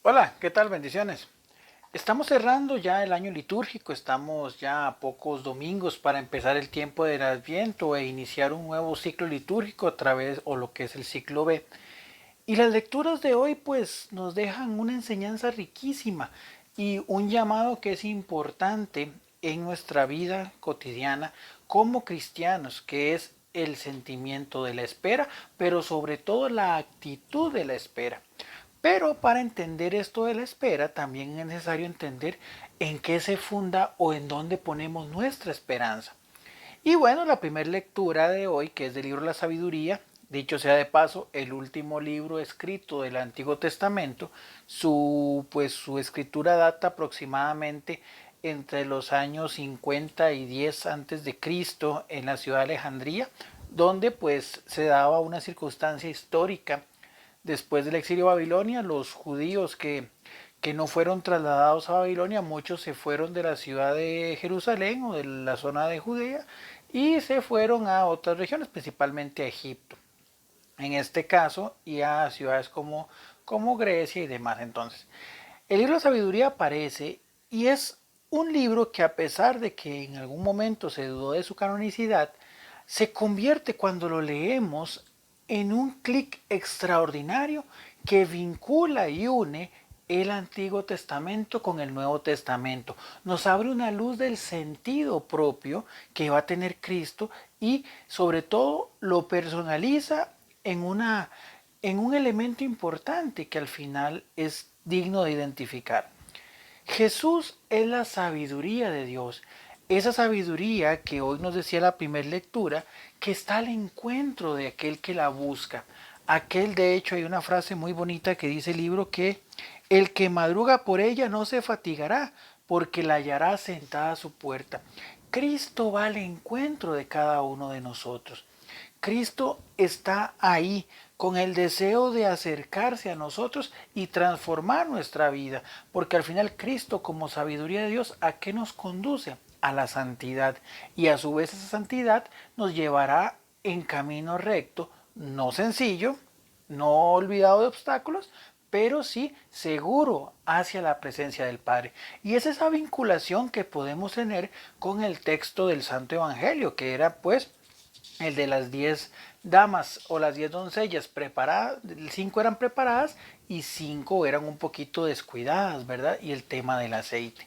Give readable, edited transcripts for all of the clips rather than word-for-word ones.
Hola, ¿qué tal? Bendiciones. Estamos cerrando ya el año litúrgico, estamos ya a pocos domingos para empezar el tiempo del Adviento e iniciar un nuevo ciclo litúrgico a través o lo que es el ciclo B. Y las lecturas de hoy pues nos dejan una enseñanza riquísima y un llamado que es importante en nuestra vida cotidiana como cristianos, que es el sentimiento de la espera, pero sobre todo la actitud de la espera. Pero para entender esto de la espera, también es necesario entender en qué se funda o en dónde ponemos nuestra esperanza. Y bueno, la primera lectura de hoy, que es del libro de la sabiduría, dicho sea de paso, el último libro escrito del Antiguo Testamento, su escritura data aproximadamente entre los años 50 y 10 antes de Cristo en la ciudad de Alejandría, donde pues se daba una circunstancia histórica. Después del exilio a Babilonia, los judíos que no fueron trasladados a Babilonia, muchos se fueron de la ciudad de Jerusalén o de la zona de Judea y se fueron a otras regiones, principalmente a Egipto, en este caso, y a ciudades como Grecia y demás. Entonces, el libro de sabiduría aparece y es un libro que, a pesar de que en algún momento se dudó de su canonicidad, se convierte cuando lo leemos en un clic extraordinario que vincula y une el Antiguo Testamento con el Nuevo Testamento. Nos abre una luz del sentido propio que va a tener Cristo y sobre todo lo personaliza en, en un elemento importante que al final es digno de identificar. Jesús es la sabiduría de Dios. Esa sabiduría que hoy nos decía la primera lectura, que está al encuentro de aquel que la busca. Aquel, de hecho, hay una frase muy bonita que dice el libro que el que madruga por ella no se fatigará, porque la hallará sentada a su puerta. Cristo va al encuentro de cada uno de nosotros. Cristo está ahí con el deseo de acercarse a nosotros y transformar nuestra vida, porque al final Cristo como sabiduría de Dios, ¿a qué nos conduce? A la santidad. Y a su vez esa santidad nos llevará en camino recto, no sencillo, no olvidado de obstáculos, pero sí seguro hacia la presencia del Padre. Y es esa vinculación que podemos tener con el texto del Santo Evangelio, que era pues el de las 10 damas o las 10 doncellas preparadas, 5 eran preparadas y 5 eran un poquito descuidadas, ¿verdad? Y el tema del aceite.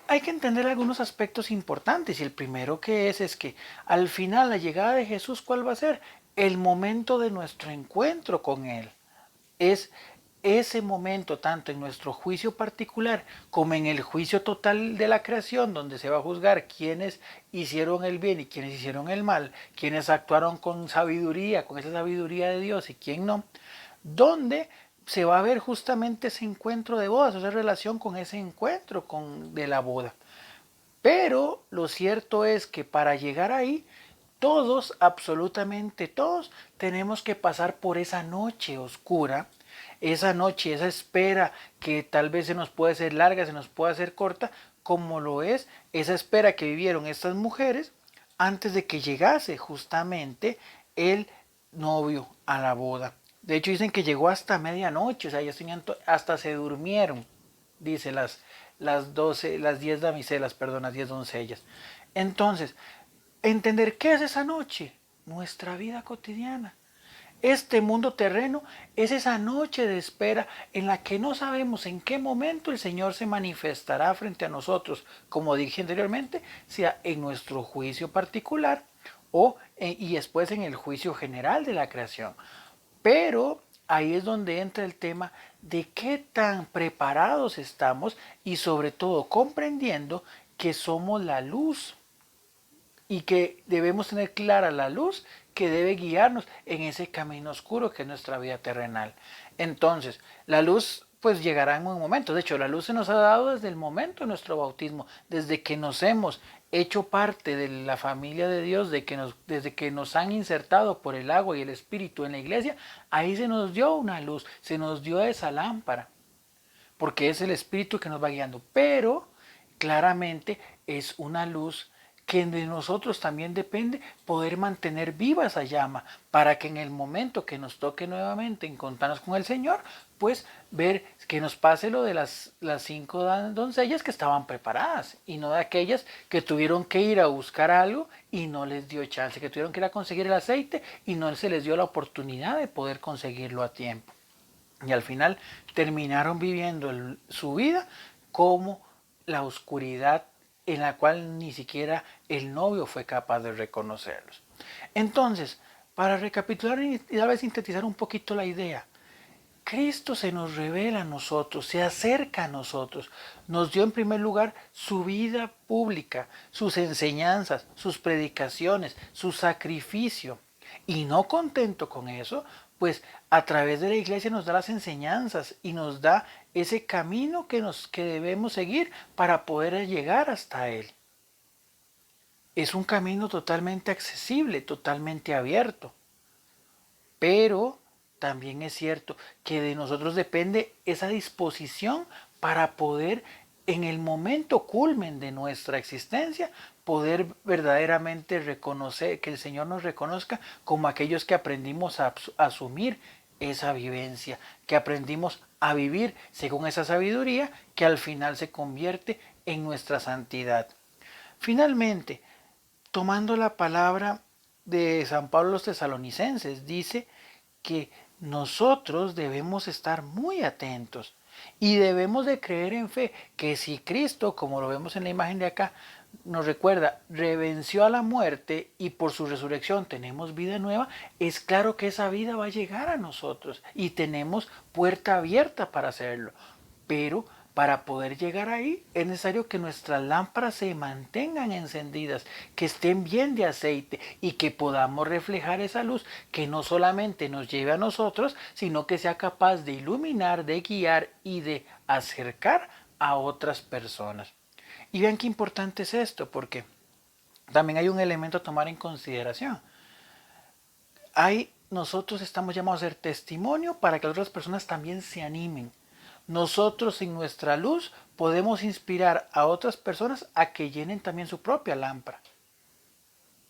Hay que entender algunos aspectos importantes y el primero que es que al final la llegada de Jesús, ¿cuál va a ser? El momento de nuestro encuentro con Él. Es ese momento, tanto en nuestro juicio particular como en el juicio total de la creación, donde se va a juzgar quiénes hicieron el bien y quiénes hicieron el mal, quiénes actuaron con sabiduría, con esa sabiduría de Dios y quién no, donde se va a ver justamente ese encuentro de bodas, esa relación con ese encuentro de la boda. Pero lo cierto es que para llegar ahí, todos, absolutamente todos, tenemos que pasar por esa noche oscura, esa noche, esa espera que tal vez se nos puede hacer larga, se nos puede hacer corta, como lo es esa espera que vivieron estas mujeres antes de que llegase justamente el novio a la boda. De hecho dicen que llegó hasta medianoche, o sea, ellos tenían hasta se durmieron, dice las 12, las 10 damiselas, perdón, las 10 doncellas. Entonces, entender qué es esa noche, nuestra vida cotidiana. Este mundo terreno es esa noche de espera en la que no sabemos en qué momento el Señor se manifestará frente a nosotros, como dije anteriormente, sea en nuestro juicio particular y después en el juicio general de la creación. Pero ahí es donde entra el tema de qué tan preparados estamos y sobre todo comprendiendo que somos la luz y que debemos tener clara la luz que debe guiarnos en ese camino oscuro que es nuestra vida terrenal. Entonces, la luz pues llegará en un momento. De hecho, la luz se nos ha dado desde el momento de nuestro bautismo, desde que nos hemos hecho parte de la familia de Dios, desde que nos han insertado por el agua y el Espíritu en la iglesia, ahí se nos dio una luz, se nos dio esa lámpara, porque es el Espíritu que nos va guiando. Pero claramente es una luz que de nosotros también depende poder mantener viva esa llama para que en el momento que nos toque nuevamente encontrarnos con el Señor, pues ver que nos pase lo de las 5 doncellas que estaban preparadas y no de aquellas que tuvieron que ir a buscar algo y no les dio chance, que tuvieron que ir a conseguir el aceite y no se les dio la oportunidad de poder conseguirlo a tiempo. Y al final terminaron viviendo su vida como la oscuridad en la cual ni siquiera el novio fue capaz de reconocerlos. Entonces, para recapitular y tal vez sintetizar un poquito la idea, Cristo se nos revela a nosotros, se acerca a nosotros, nos dio en primer lugar su vida pública, sus enseñanzas, sus predicaciones, su sacrificio. Y no contento con eso, pues a través de la iglesia nos da las enseñanzas y nos da ese camino que debemos seguir para poder llegar hasta Él. Es un camino totalmente accesible, totalmente abierto, pero también es cierto que de nosotros depende esa disposición para poder en el momento culmen de nuestra existencia poder verdaderamente reconocer, que el Señor nos reconozca como aquellos que aprendimos a asumir esa vivencia, que aprendimos a vivir según esa sabiduría que al final se convierte en nuestra santidad. Finalmente, tomando la palabra de San Pablo a los tesalonicenses, dice que nosotros debemos estar muy atentos y debemos de creer en fe que si Cristo, como lo vemos en la imagen de acá, nos recuerda, revenció a la muerte y por su resurrección tenemos vida nueva, es claro que esa vida va a llegar a nosotros y tenemos puerta abierta para hacerlo. Pero para poder llegar ahí es necesario que nuestras lámparas se mantengan encendidas, que estén bien de aceite y que podamos reflejar esa luz que no solamente nos lleve a nosotros, sino que sea capaz de iluminar, de guiar y de acercar a otras personas. Y vean qué importante es esto, porque también hay un elemento a tomar en consideración. Nosotros estamos llamados a ser testimonio para que otras personas también se animen. Nosotros en nuestra luz podemos inspirar a otras personas a que llenen también su propia lámpara.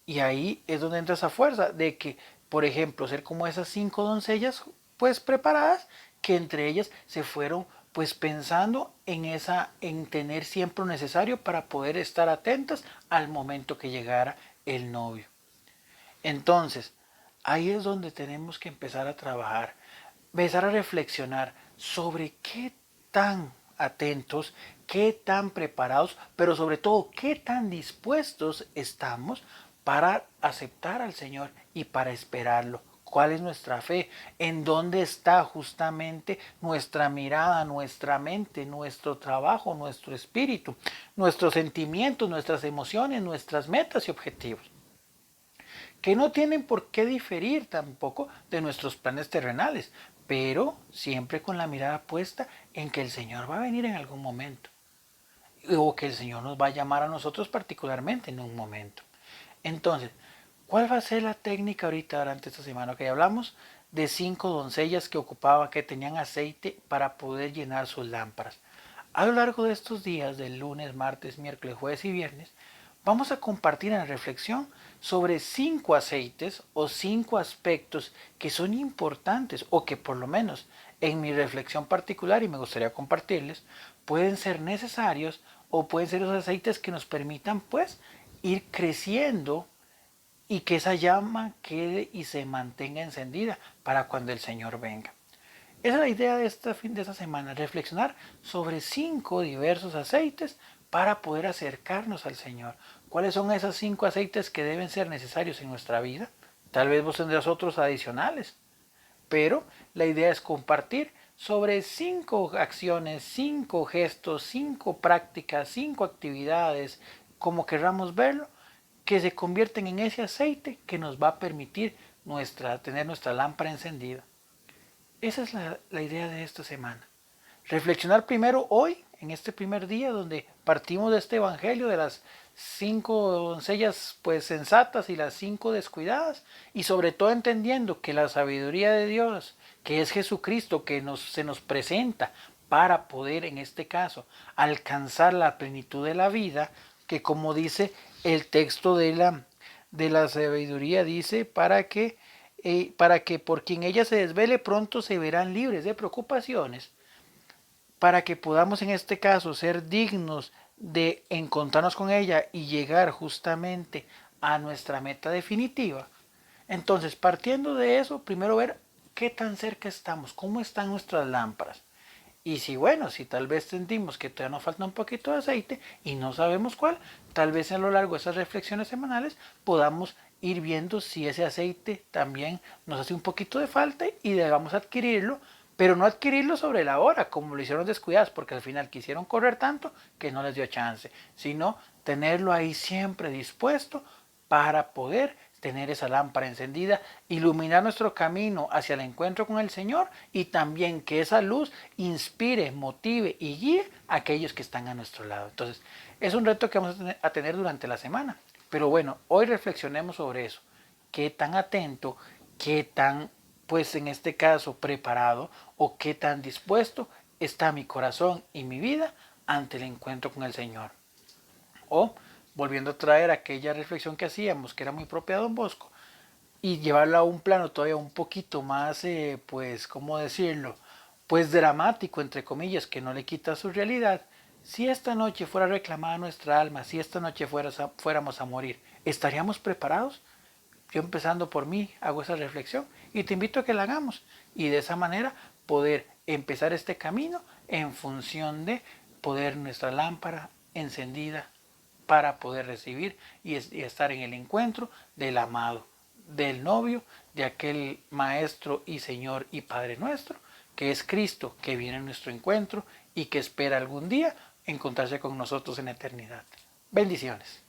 Y ahí es donde entra esa fuerza de que, por ejemplo, ser como esas 5 doncellas pues preparadas, que entre ellas se fueron pues pensando en tener siempre lo necesario para poder estar atentas al momento que llegara el novio. Entonces, ahí es donde tenemos que empezar a trabajar, empezar a reflexionar sobre qué tan atentos, qué tan preparados, pero sobre todo qué tan dispuestos estamos para aceptar al Señor y para esperarlo. ¿Cuál es nuestra fe? ¿En dónde está justamente nuestra mirada, nuestra mente, nuestro trabajo, nuestro espíritu, nuestros sentimientos, nuestras emociones, nuestras metas y objetivos? Que no tienen por qué diferir tampoco de nuestros planes terrenales, pero siempre con la mirada puesta en que el Señor va a venir en algún momento, o que el Señor nos va a llamar a nosotros particularmente en un momento. Entonces, ¿cuál va a ser la técnica ahorita durante esta semana? Que hablamos de 5 doncellas que tenían aceite para poder llenar sus lámparas. A lo largo de estos días, del lunes, martes, miércoles, jueves y viernes, vamos a compartir en la reflexión sobre 5 aceites o 5 aspectos que son importantes o que por lo menos en mi reflexión particular, y me gustaría compartirles, pueden ser necesarios o pueden ser los aceites que nos permitan pues ir creciendo y que esa llama quede y se mantenga encendida para cuando el Señor venga. Esa es la idea de esta semana, reflexionar sobre 5 diversos aceites para poder acercarnos al Señor. ¿Cuáles son esos 5 aceites que deben ser necesarios en nuestra vida? Tal vez vos tendrás otros adicionales, pero la idea es compartir sobre 5 acciones, 5 gestos, 5 prácticas, 5 actividades, como querramos verlo, que se convierten en ese aceite que nos va a permitir tener nuestra lámpara encendida. Esa es la idea de esta semana. Reflexionar primero hoy, en este primer día, donde partimos de este evangelio de las 5 doncellas pues sensatas y las 5 descuidadas, y sobre todo entendiendo que la sabiduría de Dios, que es Jesucristo, que se nos presenta para poder, en este caso, alcanzar la plenitud de la vida, que como dice el texto de la sabiduría dice para que por quien ella se desvele pronto se verán libres de preocupaciones, para que podamos en este caso ser dignos de encontrarnos con ella y llegar justamente a nuestra meta definitiva. Entonces, partiendo de eso, primero ver qué tan cerca estamos, cómo están nuestras lámparas. Y si bueno, si tal vez sentimos que todavía nos falta un poquito de aceite y no sabemos cuál, tal vez a lo largo de esas reflexiones semanales podamos ir viendo si ese aceite también nos hace un poquito de falta y debamos adquirirlo, pero no adquirirlo sobre la hora, como lo hicieron descuidados, porque al final quisieron correr tanto que no les dio chance, sino tenerlo ahí siempre dispuesto para poder tener esa lámpara encendida, iluminar nuestro camino hacia el encuentro con el Señor y también que esa luz inspire, motive y guíe a aquellos que están a nuestro lado. Entonces, es un reto que vamos a tener durante la semana. Pero bueno, hoy reflexionemos sobre eso. ¿Qué tan atento, qué tan, pues en este caso, preparado o qué tan dispuesto está mi corazón y mi vida ante el encuentro con el Señor? O, volviendo a traer aquella reflexión que hacíamos, que era muy propia de Don Bosco, y llevarla a un plano todavía un poquito más, pues, ¿cómo decirlo? Pues dramático, entre comillas, que no le quita su realidad. Si esta noche fuera reclamada nuestra alma, si esta noche fuéramos a morir, ¿estaríamos preparados? Yo empezando por mí hago esa reflexión y te invito a que la hagamos y de esa manera poder empezar este camino en función de poder nuestra lámpara encendida para poder recibir y estar en el encuentro del amado, del novio, de aquel Maestro y Señor y Padre nuestro, que es Cristo, que viene a nuestro encuentro y que espera algún día encontrarse con nosotros en la eternidad. Bendiciones.